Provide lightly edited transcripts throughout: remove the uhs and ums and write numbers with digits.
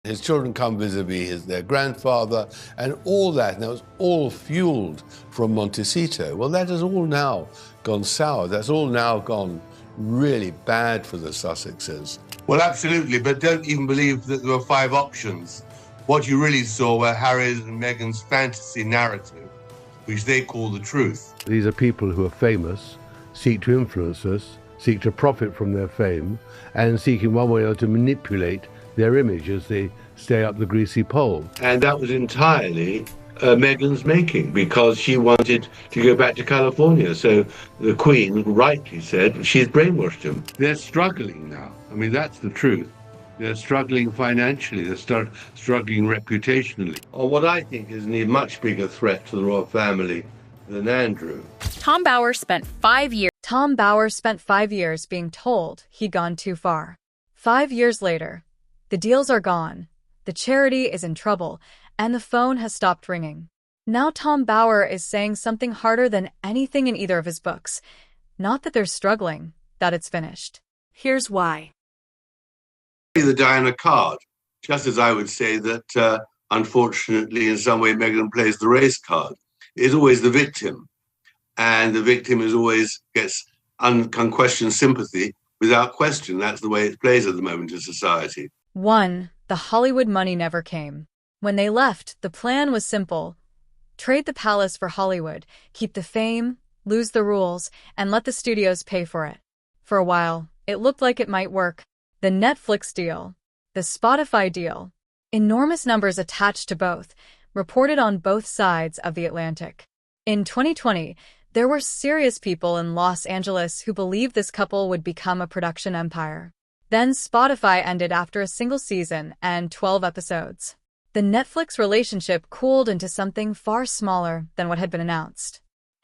His children come vis-a-vis their grandfather and all that, and that was all fueled from Montecito. Well, that has all now gone sour. That's all now gone really bad for the Sussexes. Well, absolutely, but don't even believe that there were 5 options. What you really saw were Harry's and Meghan's fantasy narrative, which they call the truth. These are people who are famous, seek to influence us, seek to profit from their fame, and seek in one way or another to manipulate their image as they stay up the greasy pole. And that was entirely Meghan's making, because she wanted to go back to California. So the Queen rightly said she's brainwashed him. They're struggling now. I mean, that's the truth. They're struggling financially, they're struggling reputationally. On what I think is a much bigger threat to the royal family than Andrew. Tom Bower spent 5 years being told he'd gone too far. 5 years later, the deals are gone, the charity is in trouble, and the phone has stopped ringing. Now Tom Bower is saying something harder than anything in either of his books. Not that they're struggling, that it's finished. Here's why. The Diana card, just as I would say that, unfortunately, in some way, Meghan plays the race card, is always the victim. And the victim is always gets unquestioned sympathy without question. That's the way it plays at the moment in society. 1. The Hollywood money never came. When they left, the plan was simple. Trade the palace for Hollywood, keep the fame, lose the rules, and let the studios pay for it. For a while, it looked like it might work. The Netflix deal, the Spotify deal, enormous numbers attached to both, reported on both sides of the Atlantic. In 2020, there were serious people in Los Angeles who believed this couple would become a production empire. Then Spotify ended after a single season and 12 episodes. The Netflix relationship cooled into something far smaller than what had been announced.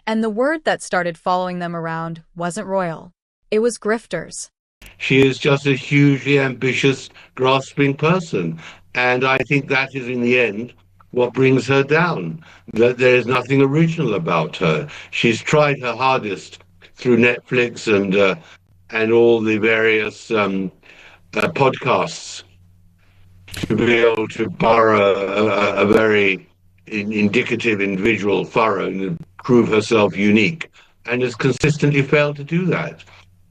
And the word that started following them around wasn't royal. It was grifters. She is just a hugely ambitious, grasping person. And I think that is, in the end, what brings her down, that there is nothing original about her. She's tried her hardest through Netflix and all the various podcasts to be able to borrow a very indicative individual furrow and prove herself unique, and has consistently failed to do that.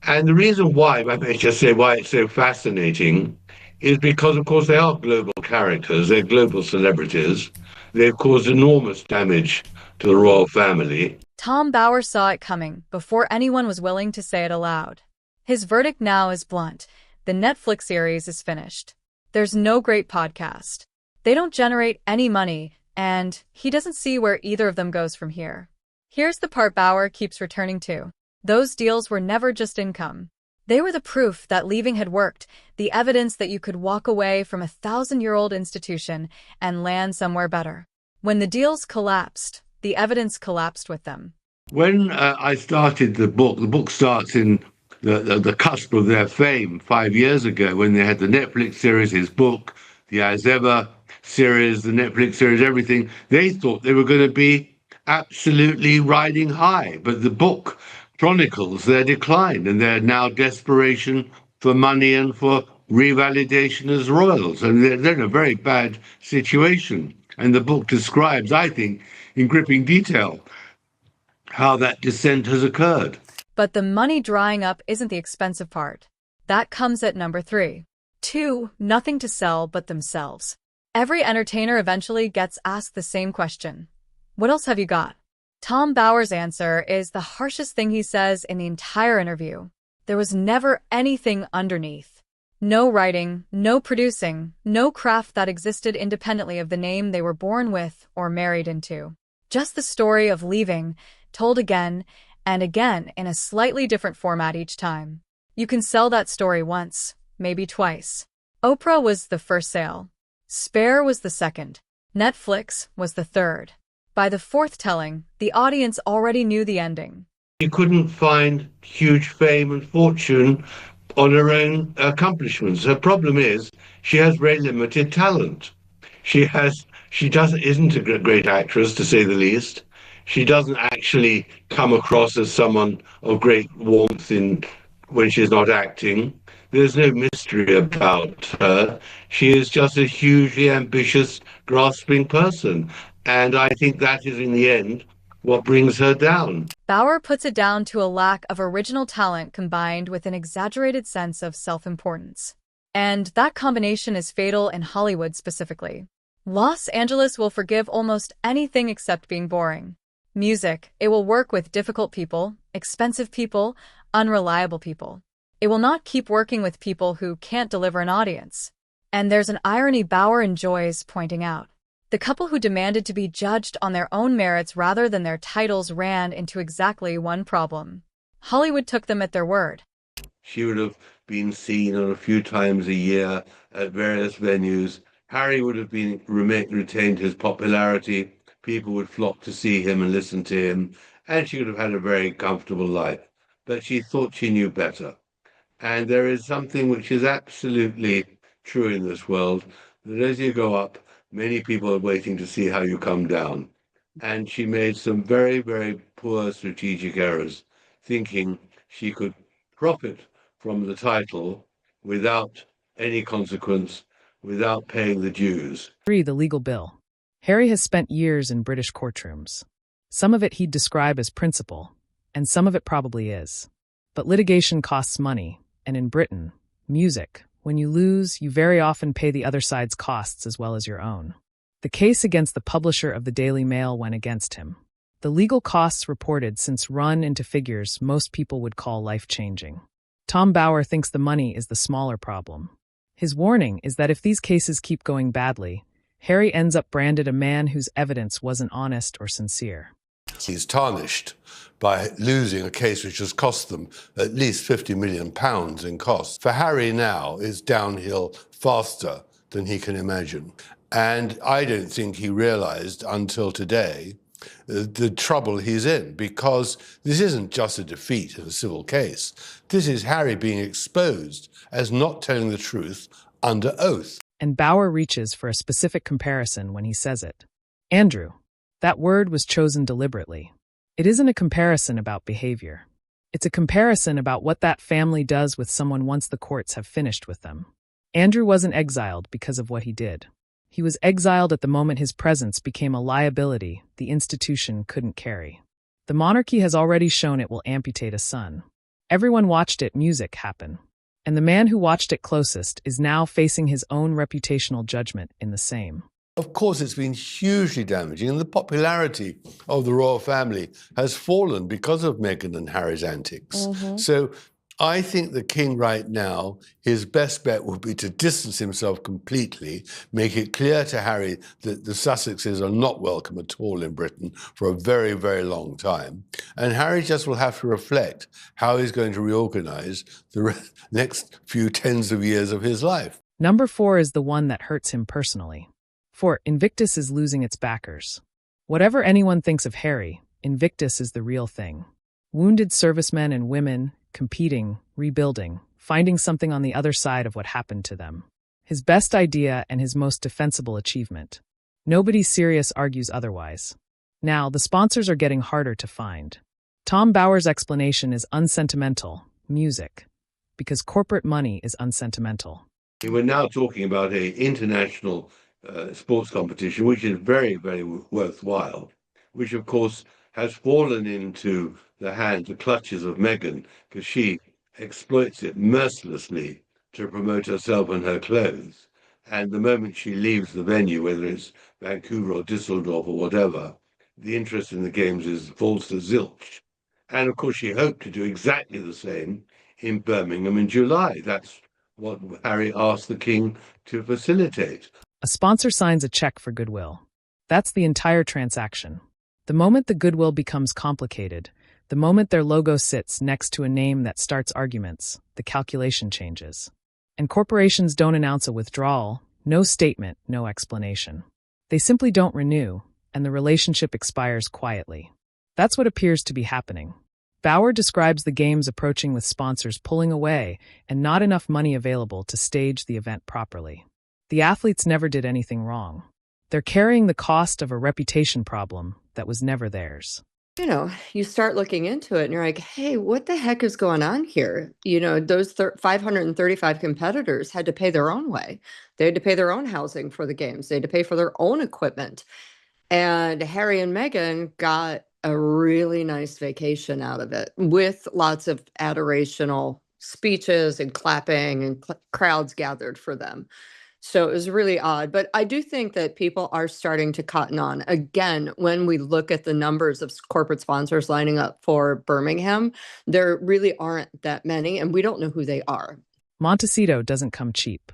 And the reason why, I may just say why it's so fascinating, is because, of course, they are global characters, they're global celebrities. They've caused enormous damage to the royal family. Tom Bower saw it coming before anyone was willing to say it aloud. His verdict now is blunt. The Netflix series is finished. There's no great podcast. They don't generate any money, and he doesn't see where either of them goes from here. Here's the part Bower keeps returning to. Those deals were never just income. They were the proof that leaving had worked, the evidence that you could walk away from a 1,000-year-old institution and land somewhere better. When the deals collapsed, the evidence collapsed with them. When I started the book starts in the cusp of their fame 5 years ago, when they had the Netflix series, his book, the As Ever series, the Netflix series, everything. They thought they were going to be absolutely riding high, but the book chronicles their decline and their now desperation for money and for revalidation as royals. And they're in a very bad situation. And the book describes, I think, in gripping detail, how that descent has occurred. But the money drying up isn't the expensive part. That comes at number 3. 2. Nothing to sell but themselves. Every entertainer eventually gets asked the same question. What else have you got? Tom Bower's answer is the harshest thing he says in the entire interview. There was never anything underneath. No writing, no producing, no craft that existed independently of the name they were born with or married into. Just the story of leaving, told again and again in a slightly different format each time. You can sell that story once, maybe twice. Oprah was the first sale. Spare was the second. Netflix was the third. By the fourth telling, the audience already knew the ending. She couldn't find huge fame and fortune on her own accomplishments. Her problem is she has very limited talent. She isn't a great actress, to say the least. She doesn't actually come across as someone of great warmth when she's not acting. There's no mystery about her. She is just a hugely ambitious, grasping person. And I think that is, in the end, what brings her down. Bauer puts it down to a lack of original talent combined with an exaggerated sense of self-importance. And that combination is fatal in Hollywood specifically. Los Angeles will forgive almost anything except being boring. Music, it will work with difficult people, expensive people, unreliable people. It will not keep working with people who can't deliver an audience. And there's an irony Bauer enjoys pointing out. The couple who demanded to be judged on their own merits rather than their titles ran into exactly one problem. Hollywood took them at their word. She would have been seen a few times a year at various venues. Harry would have retained his popularity. People would flock to see him and listen to him, and she would have had a very comfortable life. But she thought she knew better. And there is something which is absolutely true in this world, that as you go up, many people are waiting to see how you come down. And she made some very, very poor strategic errors, thinking she could profit from the title without any consequence, without paying the dues. 3. The legal bill. Harry has spent years in British courtrooms. Some of it he'd describe as principle, and some of it probably is. But litigation costs money, and in Britain, music. When you lose, you very often pay the other side's costs as well as your own. The case against the publisher of the Daily Mail went against him. The legal costs reported since run into figures most people would call life-changing. Tom Bauer thinks the money is the smaller problem. His warning is that if these cases keep going badly, Harry ends up branded a man whose evidence wasn't honest or sincere. He's tarnished by losing a case which has cost them at least £50 million in costs. For Harry now, it's downhill faster than he can imagine. And I don't think he realised until today the trouble he's in, because this isn't just a defeat in a civil case. This is Harry being exposed as not telling the truth under oath. And Bauer reaches for a specific comparison when he says it. Andrew, that word was chosen deliberately. It isn't a comparison about behavior. It's a comparison about what that family does with someone once the courts have finished with them. Andrew wasn't exiled because of what he did. He was exiled at the moment his presence became a liability the institution couldn't carry. The monarchy has already shown it will amputate a son. Everyone watched it music happen. And the man who watched it closest is now facing his own reputational judgment in the same. Of course, it's been hugely damaging, and the popularity of the royal family has fallen because of Meghan and Harry's antics. So I think the king right now, his best bet would be to distance himself completely, make it clear to Harry that the Sussexes are not welcome at all in Britain for a very, very long time. And Harry just will have to reflect how he's going to reorganize the next few tens of years of his life. Number 4 is the one that hurts him personally. For Invictus is losing its backers. Whatever anyone thinks of Harry, Invictus is the real thing. Wounded servicemen and women, competing, rebuilding, finding something on the other side of what happened to them. His best idea and his most defensible achievement. Nobody serious argues otherwise. Now, the sponsors are getting harder to find. Tom Bauer's explanation is unsentimental, music, because corporate money is unsentimental. We're now talking about an international sports competition, which is very, very worthwhile, which, of course, has fallen into the clutches of Meghan, because she exploits it mercilessly to promote herself and her clothes. And the moment she leaves the venue, whether it's Vancouver or Düsseldorf or whatever, the interest in the games falls to zilch. And of course, she hoped to do exactly the same in Birmingham in July. That's what Harry asked the king to facilitate. A sponsor signs a check for goodwill. That's the entire transaction. The moment the goodwill becomes complicated, the moment their logo sits next to a name that starts arguments, the calculation changes. And corporations don't announce a withdrawal, no statement, no explanation. They simply don't renew, and the relationship expires quietly. That's what appears to be happening. Bauer describes the games approaching with sponsors pulling away and not enough money available to stage the event properly. The athletes never did anything wrong. They're carrying the cost of a reputation problem that was never theirs. you start looking into it and you're like, hey, what the heck is going on here? Those 535 competitors had to pay their own way. They had to pay their own housing for the games. They had to pay for their own equipment. And Harry and Meghan got a really nice vacation out of it with lots of adorational speeches and clapping and crowds gathered for them. So it was really odd. But I do think that people are starting to cotton on. Again, when we look at the numbers of corporate sponsors lining up for Birmingham, there really aren't that many, and we don't know who they are. Montecito doesn't come cheap.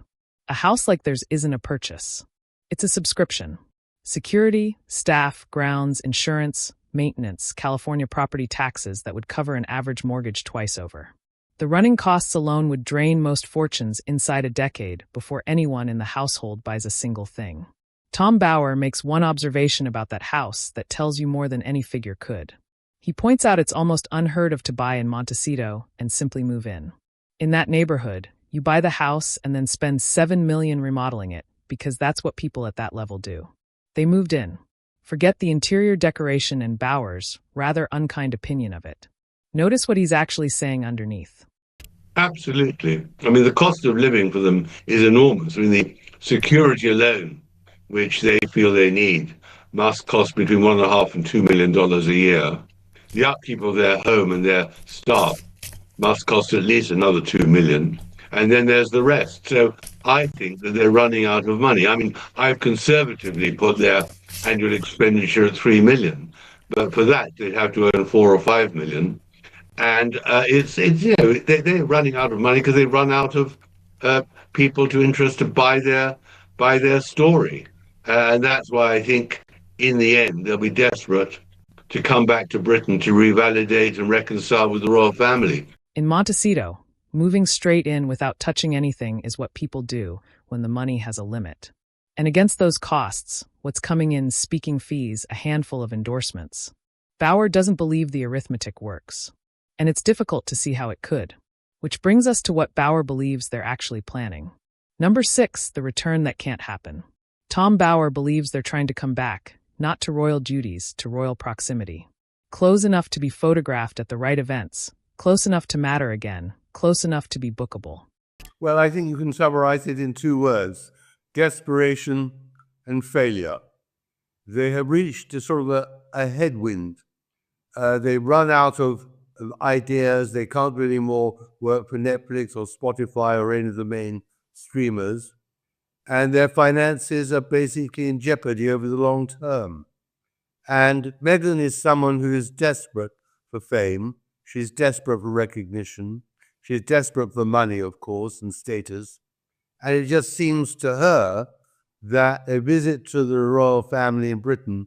A house like theirs isn't a purchase. It's a subscription. Security, staff, grounds, insurance, maintenance, California property taxes that would cover an average mortgage twice over. The running costs alone would drain most fortunes inside a decade before anyone in the household buys a single thing. Tom Bower makes one observation about that house that tells you more than any figure could. He points out it's almost unheard of to buy in Montecito and simply move in. In that neighborhood, you buy the house and then spend $7 million remodeling it because that's what people at that level do. They moved in. Forget the interior decoration and Bower's rather unkind opinion of it. Notice what he's actually saying underneath. Absolutely. I mean, the cost of living for them is enormous. I mean, the security alone, which they feel they need, must cost between $1.5 and $2 million a year. The upkeep of their home and their staff must cost at least another $2 million. And then there's the rest. So I think that they're running out of money. I mean, I've conservatively put their annual expenditure at $3 million, but for that they'd have to earn $4 or $5 million. And they're running out of money because they run out of people to interest to buy their story. And that's why I think in the end they'll be desperate to come back to Britain to revalidate and reconcile with the royal family. In Montecito, moving straight in without touching anything is what people do when the money has a limit. And against those costs, what's coming in speaking fees, a handful of endorsements. Bower doesn't believe the arithmetic works. And it's difficult to see how it could. Which brings us to what Bower believes they're actually planning. Number 6, the return that can't happen. Tom Bower believes they're trying to come back, not to royal duties, to royal proximity. Close enough to be photographed at the right events, close enough to matter again, close enough to be bookable. Well, I think you can summarize it in 2 words: desperation and failure. They have reached a sort of a headwind. They run out of ideas. They can't do any more work for Netflix or Spotify or any of the main streamers. And their finances are basically in jeopardy over the long term. And Meghan is someone who is desperate for fame. She's desperate for recognition. She's desperate for money, of course, and status. And it just seems to her that a visit to the royal family in Britain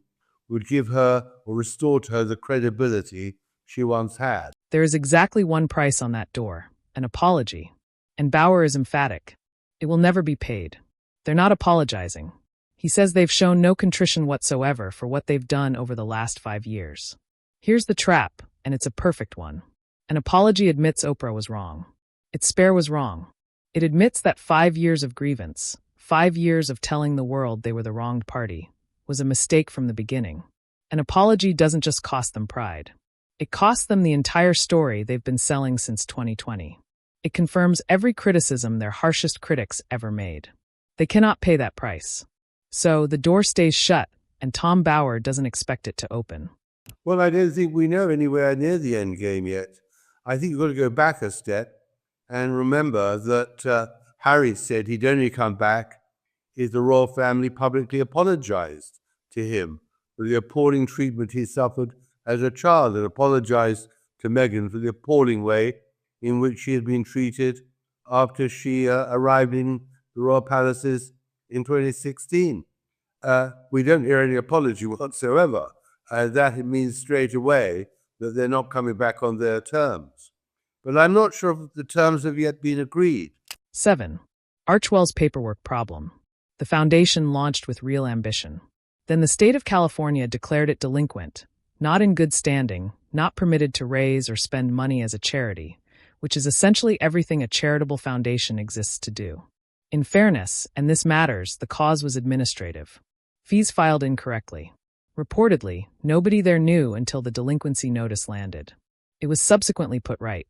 would give her or restore to her the credibility she once had. There is exactly one price on that door: an apology. And Bower is emphatic. It will never be paid. They're not apologizing. He says they've shown no contrition whatsoever for what they've done over the last 5 years. Here's the trap, and it's a perfect one. An apology admits Oprah was wrong. Its spare was wrong. It admits that 5 years of grievance, 5 years of telling the world they were the wronged party, was a mistake from the beginning. An apology doesn't just cost them pride. It costs them the entire story they've been selling since 2020. It confirms every criticism their harshest critics ever made. They cannot pay that price. So the door stays shut, and Tom Bower doesn't expect it to open. Well, I don't think we know anywhere near the end game yet. I think you've got to go back a step and remember that Harry said he'd only come back if the royal family publicly apologized to him for the appalling treatment he suffered as a child, and apologized to Meghan for the appalling way in which she had been treated after she arrived in the royal palaces in 2016. We don't hear any apology whatsoever. That means straight away that they're not coming back on their terms. But I'm not sure if the terms have yet been agreed. 7. Archewell's paperwork problem. The foundation launched with real ambition. Then the state of California declared it delinquent, not in good standing, not permitted to raise or spend money as a charity, which is essentially everything a charitable foundation exists to do. In fairness, and this matters, the cause was administrative. Fees filed incorrectly. Reportedly, nobody there knew until the delinquency notice landed. It was subsequently put right.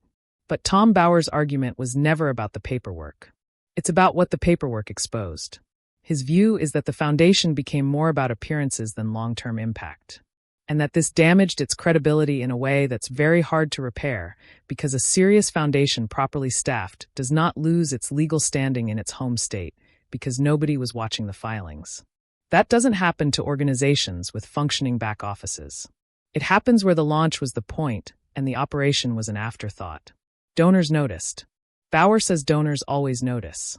But Tom Bower's argument was never about the paperwork. It's about what the paperwork exposed. His view is that the foundation became more about appearances than long-term impact, and that this damaged its credibility in a way that's very hard to repair because a serious foundation properly staffed does not lose its legal standing in its home state because nobody was watching the filings. That doesn't happen to organizations with functioning back offices. It happens where the launch was the point and the operation was an afterthought. Donors noticed. Bower says donors always notice.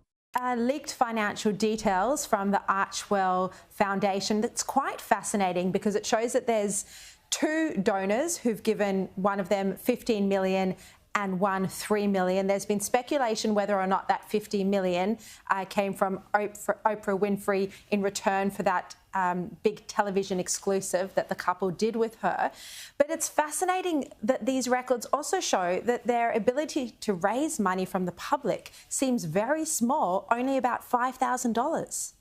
Leaked financial details from the Archewell Foundation. That's quite fascinating because it shows that there's two donors who've given one of them 15 million and one 3 million. There's been speculation whether or not that 50 million came from Oprah Winfrey in return for that big television exclusive that the couple did with her. But it's fascinating that these records also show that their ability to raise money from the public seems very small, only about $5,000.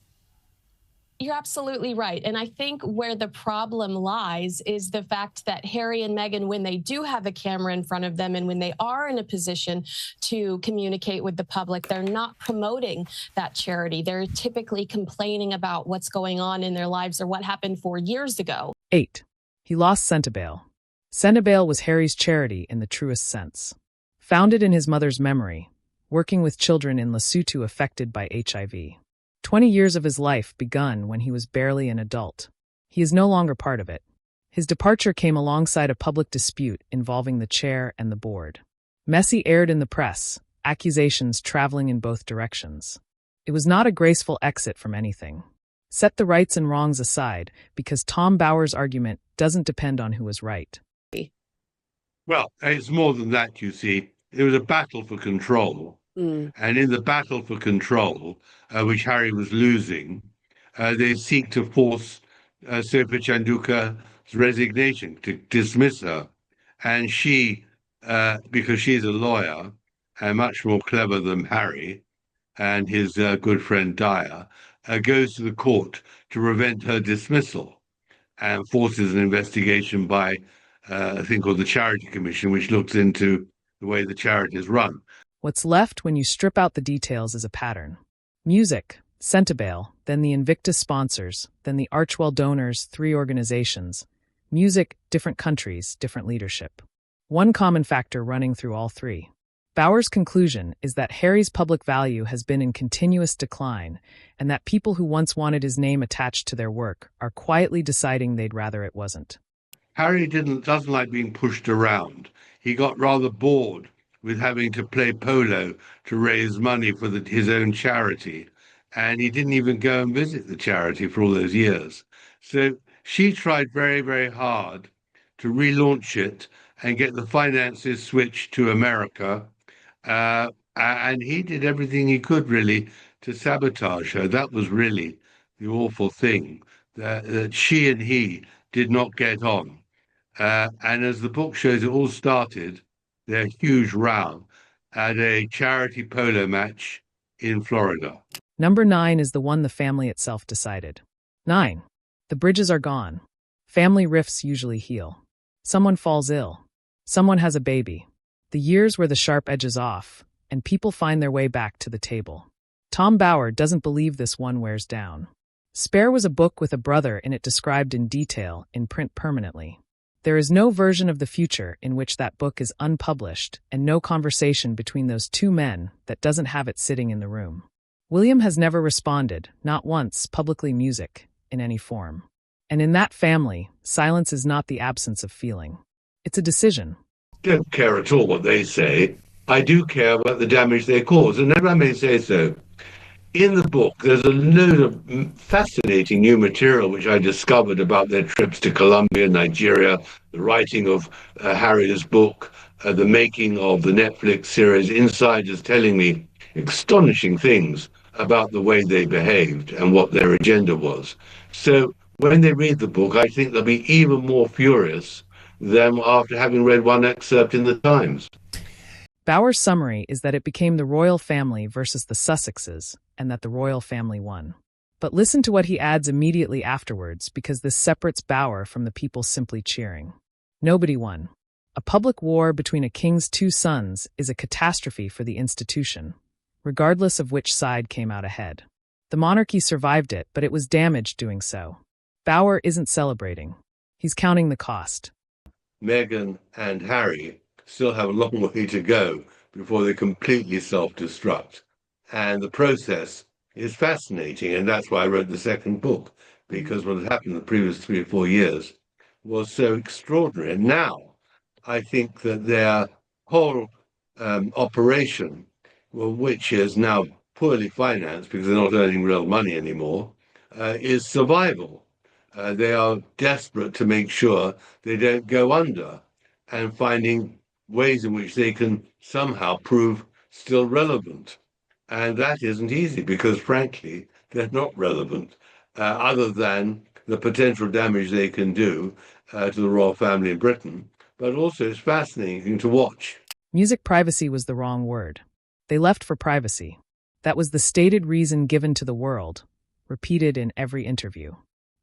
You're absolutely right. And I think where the problem lies is the fact that Harry and Meghan, when they do have a camera in front of them and when they are in a position to communicate with the public, they're not promoting that charity. They're typically complaining about what's going on in their lives or what happened 4 years ago. 8. He lost Centibale. Centibale was Harry's charity in the truest sense. Founded in his mother's memory, working with children in Lesotho affected by HIV. 20 years of his life begun when he was barely an adult. He is no longer part of it. His departure came alongside a public dispute involving the chair and the board. Messy aired in the press, accusations traveling in both directions. It was not a graceful exit from anything. Set the rights and wrongs aside, because Tom Bower's argument doesn't depend on who was right. Well, it's more than that, you see. It was a battle for control. And in the battle for control, which Harry was losing, they seek to force Sophia Chanduka's resignation, to dismiss her. And she, because she's a lawyer and much more clever than Harry and his good friend Dyer, goes to the court to prevent her dismissal and forces an investigation by a thing called the Charity Commission, which looks into the way the charity is run. What's left when you strip out the details is a pattern. Music, Centibale, then the Invictus sponsors, then the Archewell donors, 3 organizations. Music, different countries, different leadership. One common factor running through all 3. Bower's conclusion is that Harry's public value has been in continuous decline, and that people who once wanted his name attached to their work are quietly deciding they'd rather it wasn't. Harry doesn't like being pushed around. He got rather bored with having to play polo to raise money for his own charity. And he didn't even go and visit the charity for all those years. So she tried very, very hard to relaunch it and get the finances switched to America. And he did everything he could, really, to sabotage her. That was really the awful thing, that she and he did not get on. And as the book shows, it all started their huge row at a charity polo match in Florida. Number 9 is the one the family itself decided. 9. The bridges are gone. Family rifts usually heal. Someone falls ill. Someone has a baby. The years where the sharp edges off, and people find their way back to the table. Tom Bower doesn't believe this one wears down. Spare was a book with a brother in it described in detail, in print permanently. There is no version of the future in which that book is unpublished, and no conversation between those 2 men that doesn't have it sitting in the room. William has never responded, not once, publicly music, in any form. And in that family, silence is not the absence of feeling. It's a decision. I don't care at all what they say. I do care about the damage they cause, and if I may say so, in the book, there's a load of fascinating new material which I discovered about their trips to Colombia, Nigeria, the writing of Harry's book, the making of the Netflix series, insiders telling me astonishing things about the way they behaved and what their agenda was. So when they read the book, I think they'll be even more furious than after having read one excerpt in the Times. Bower's summary is that it became the royal family versus the Sussexes, and that the royal family won. But listen to what he adds immediately afterwards, because this separates Bauer from the people simply cheering. Nobody won. A public war between a king's two sons is a catastrophe for the institution, regardless of which side came out ahead. The monarchy survived it, but it was damaged doing so. Bauer isn't celebrating. He's counting the cost. Meghan and Harry still have a long way to go before they completely self-destruct. And the process is fascinating, and that's why I wrote the second book, because what had happened in the previous 3 or 4 years was so extraordinary. And now I think that their whole operation, which is now poorly financed because they're not earning real money anymore, is survival. They are desperate to make sure they don't go under and finding ways in which they can somehow prove still relevant. And that isn't easy because, frankly, they're not relevant, other than the potential damage they can do to the royal family in Britain. But also it's fascinating to watch. Music privacy was the wrong word. They left for privacy. That was the stated reason given to the world, repeated in every interview.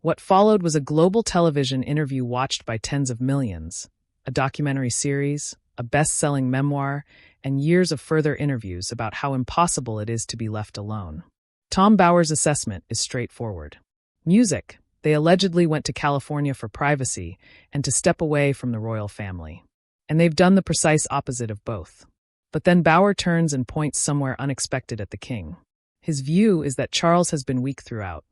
What followed was a global television interview watched by tens of millions, a documentary series, a best-selling memoir, and years of further interviews about how impossible it is to be left alone. Tom Bauer's assessment is straightforward. Music. They allegedly went to California for privacy and to step away from the royal family. And they've done the precise opposite of both. But then Bauer turns and points somewhere unexpected at the king. His view is that Charles has been weak throughout.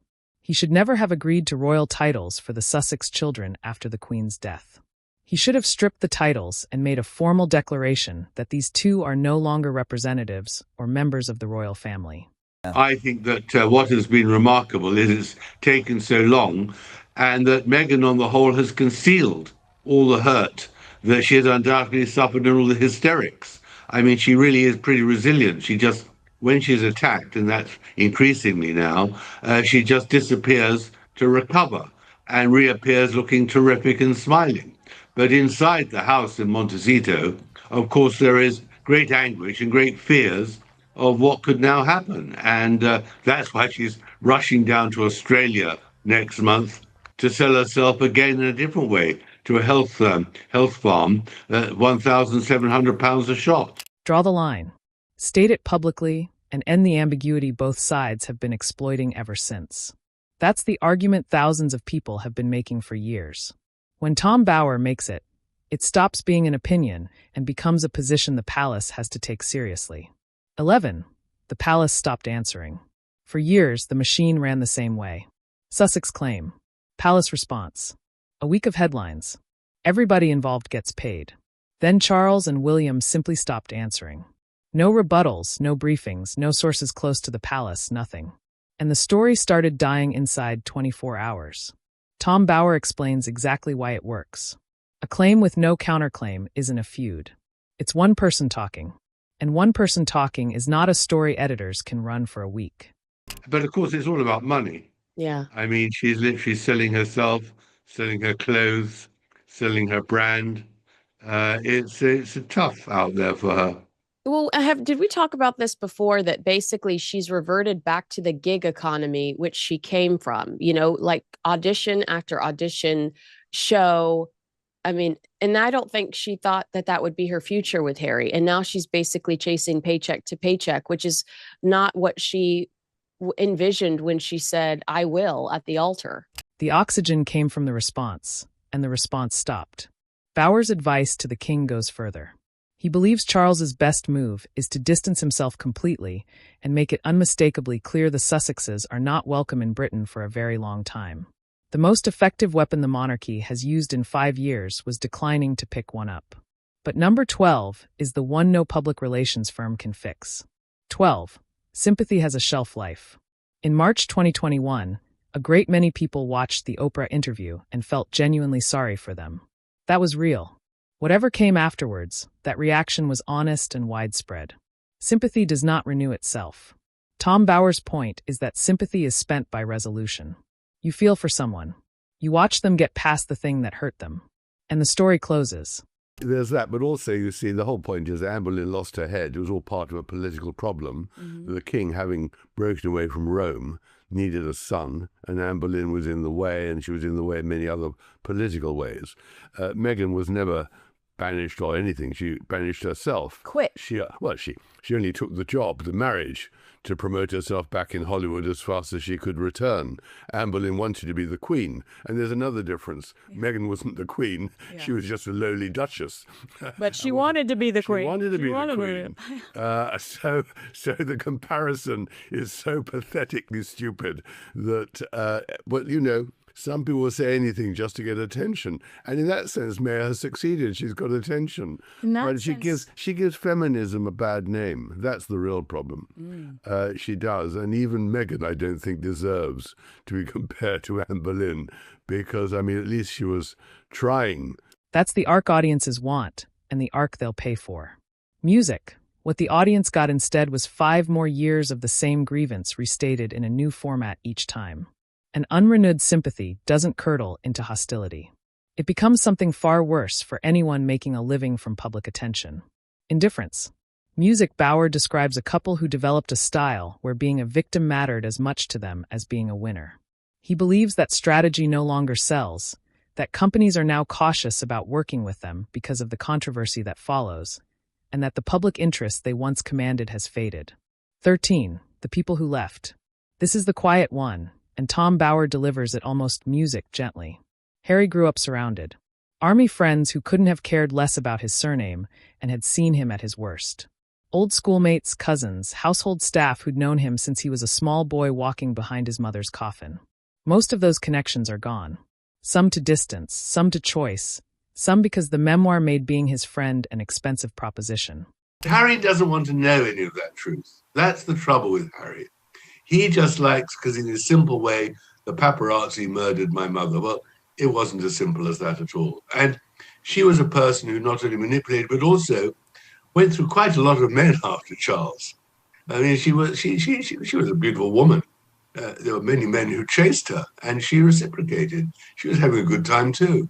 He should never have agreed to royal titles for the Sussex children after the Queen's death. He should have stripped the titles and made a formal declaration that these two are no longer representatives or members of the royal family. I think that what has been remarkable is it's taken so long, and that Meghan on the whole has concealed all the hurt that she has undoubtedly suffered and all the hysterics. I mean, she really is pretty resilient. She just, when she's attacked, and that's increasingly now, she just disappears to recover and reappears looking terrific and smiling. But inside the house in Montecito, of course, there is great anguish and great fears of what could now happen. And that's why she's rushing down to Australia next month to sell herself again in a different way to a health farm, £1,700 a shot. Draw the line. State it publicly and end the ambiguity both sides have been exploiting ever since. That's the argument thousands of people have been making for years. When Tom Bauer makes it, it stops being an opinion and becomes a position the palace has to take seriously. 11. The palace stopped answering. For years, the machine ran the same way. Sussex claim. Palace response. A week of headlines. Everybody involved gets paid. Then Charles and William simply stopped answering. No rebuttals, no briefings, no sources close to the palace, nothing. And the story started dying inside 24 hours. Tom Bauer explains exactly why it works. A claim with no counterclaim isn't a feud. It's one person talking. And one person talking is not a story editors can run for a week. But of course, it's all about money. Yeah. I mean, she's literally selling herself, selling her clothes, selling her brand. It's tough out there for her. Well, did we talk about this before, that basically she's reverted back to the gig economy, which she came from, like audition after audition, show. I mean, and I don't think she thought that that would be her future with Harry. And now she's basically chasing paycheck to paycheck, which is not what she envisioned when she said, "I will," at the altar. The oxygen came from the response, and the response stopped. Bauer's advice to the king goes further. He believes Charles's best move is to distance himself completely and make it unmistakably clear the Sussexes are not welcome in Britain for a very long time. The most effective weapon the monarchy has used in 5 years was declining to pick one up. But number 12 is the one no public relations firm can fix. 12. Sympathy has a shelf life. In March 2021, a great many people watched the Oprah interview and felt genuinely sorry for them. That was real. Whatever came afterwards, that reaction was honest and widespread. Sympathy does not renew itself. Tom Bauer's point is that sympathy is spent by resolution. You feel for someone. You watch them get past the thing that hurt them. And the story closes. There's that, but also, you see, the whole point is Anne Boleyn lost her head. It was all part of a political problem. The king, having broken away from Rome, needed a son, and Anne Boleyn was in the way, and she was in the way in many other political ways. Meghan was never banished or anything. She banished herself. Quit. She only took the job, the marriage, to promote herself back in Hollywood as fast as she could return. Anne Boleyn wanted to be the queen. And there's another difference. Meghan wasn't the queen. Yeah. She was just a lowly duchess. But she wanted to be the queen. She wanted to be the queen. So the comparison is so pathetically stupid that, some people will say anything just to get attention. And in that sense, Maya has succeeded. She's got attention. But she gives feminism a bad name. That's the real problem. She does. And even Meghan, I don't think, deserves to be compared to Anne Boleyn because, at least she was trying. That's the arc audiences want and the arc they'll pay for. Music. What the audience got instead was 5 more years of the same grievance restated in a new format each time. An unrenewed sympathy doesn't curdle into hostility. It becomes something far worse for anyone making a living from public attention. Indifference. Music. Bauer describes a couple who developed a style where being a victim mattered as much to them as being a winner. He believes that strategy no longer sells, that companies are now cautious about working with them because of the controversy that follows, and that the public interest they once commanded has faded. 13. The people who left. This is the quiet one, and Tom Bauer delivers it almost music gently. Harry grew up surrounded. Army friends who couldn't have cared less about his surname and had seen him at his worst. Old schoolmates, cousins, household staff who'd known him since he was a small boy walking behind his mother's coffin. Most of those connections are gone. Some to distance, some to choice, some because the memoir made being his friend an expensive proposition. Harry doesn't want to know any of that truth. That's the trouble with Harry. He just likes, because in a simple way, the paparazzi murdered my mother. Well, it wasn't as simple as that at all. And she was a person who not only manipulated, but also went through quite a lot of men after Charles. She was a beautiful woman. There were many men who chased her, and she reciprocated. She was having a good time too.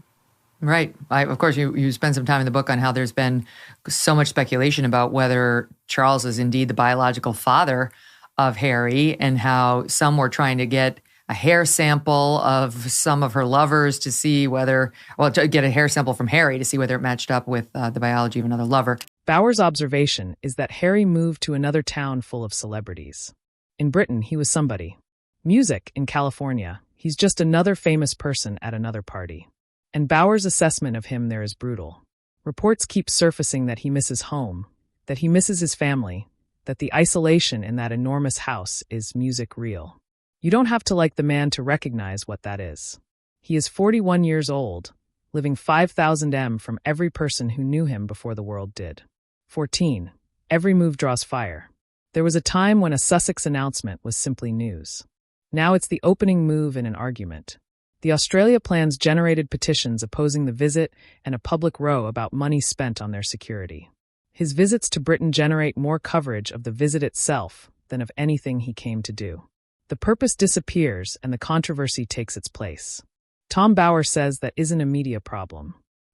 Right. Of course, you spend some time in the book on how there's been so much speculation about whether Charles is indeed the biological father of Harry, and how some were trying to get a hair sample of some of her lovers to see to get a hair sample from Harry to see whether it matched up with the biology of another lover. Bauer's observation is that Harry moved to another town full of celebrities. In Britain, he was somebody. Music, in California, he's just another famous person at another party. And Bauer's assessment of him there is brutal. Reports keep surfacing that he misses home, that he misses his family, that the isolation in that enormous house is music real. You don't have to like the man to recognize what that is. He is 41 years old, living 5,000 m from every person who knew him before the world did. 14. Every move draws fire. There was a time when a Sussex announcement was simply news. Now it's the opening move in an argument. The Australia plans generated petitions opposing the visit and a public row about money spent on their security. His visits to Britain generate more coverage of the visit itself than of anything he came to do. The purpose disappears and the controversy takes its place. Tom Bauer says that isn't a media problem.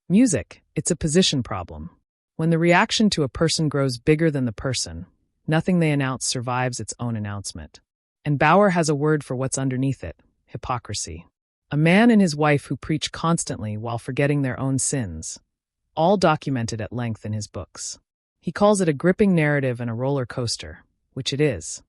Music, it's a position problem. When the reaction to a person grows bigger than the person, nothing they announce survives its own announcement. And Bauer has a word for what's underneath it: hypocrisy. A man and his wife who preach constantly while forgetting their own sins, all documented at length in his books. He calls it a gripping narrative and a roller coaster, which it is.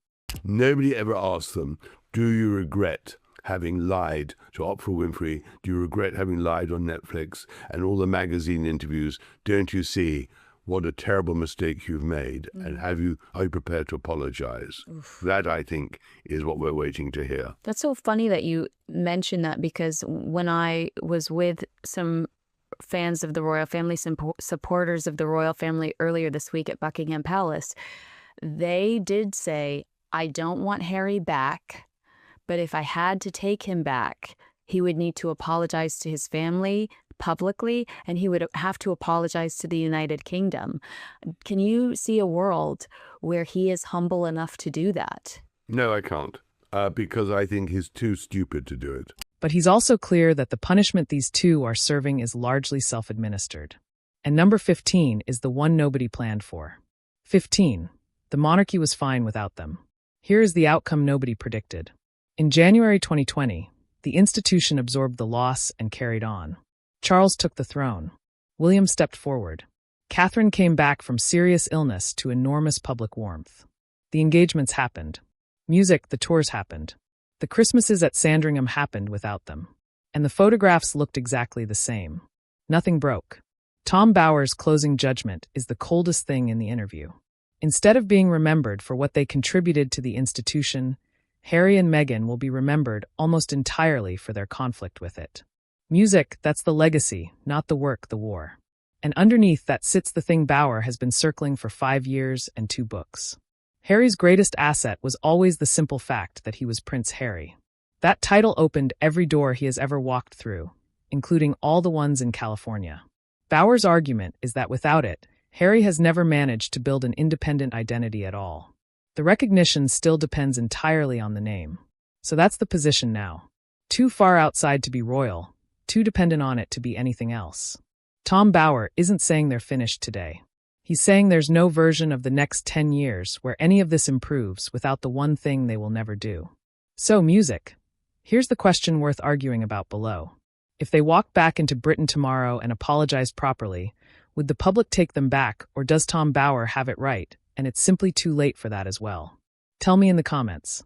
Nobody ever asks them, do you regret having lied to Oprah Winfrey? Do you regret having lied on Netflix and all the magazine interviews? Don't you see what a terrible mistake you've made? And are you prepared to apologize? Oof. That, I think, is what we're waiting to hear. That's so funny that you mention that, because when I was with some fans of the royal family, supporters of the royal family earlier this week at Buckingham Palace, they did say, I don't want Harry back, but if I had to take him back, he would need to apologize to his family publicly, and he would have to apologize to the United Kingdom. Can you see a world where he is humble enough to do that? No, I can't, because I think he's too stupid to do it. But he's also clear that the punishment these two are serving is largely self-administered. And number 15 is the one nobody planned for. 15. The monarchy was fine without them. Here is the outcome nobody predicted. In January 2020, the institution absorbed the loss and carried on. Charles took the throne. William stepped forward. Catherine came back from serious illness to enormous public warmth. The engagements happened. Music, the tours happened. The Christmases at Sandringham happened without them. And the photographs looked exactly the same. Nothing broke. Tom Bower's closing judgment is the coldest thing in the interview. Instead of being remembered for what they contributed to the institution, Harry and Meghan will be remembered almost entirely for their conflict with it. Music, that's the legacy, not the work, the war. And underneath that sits the thing Bower has been circling for 5 years and 2 books. Harry's greatest asset was always the simple fact that he was Prince Harry. That title opened every door he has ever walked through, including all the ones in California. Bower's argument is that without it, Harry has never managed to build an independent identity at all. The recognition still depends entirely on the name. So that's the position now. Too far outside to be royal, too dependent on it to be anything else. Tom Bower isn't saying they're finished today. He's saying there's no version of the next 10 years where any of this improves without the one thing they will never do. So, music. Here's the question worth arguing about below. If they walk back into Britain tomorrow and apologize properly, would the public take them back, or does Tom Bower have it right, and it's simply too late for that as well? Tell me in the comments.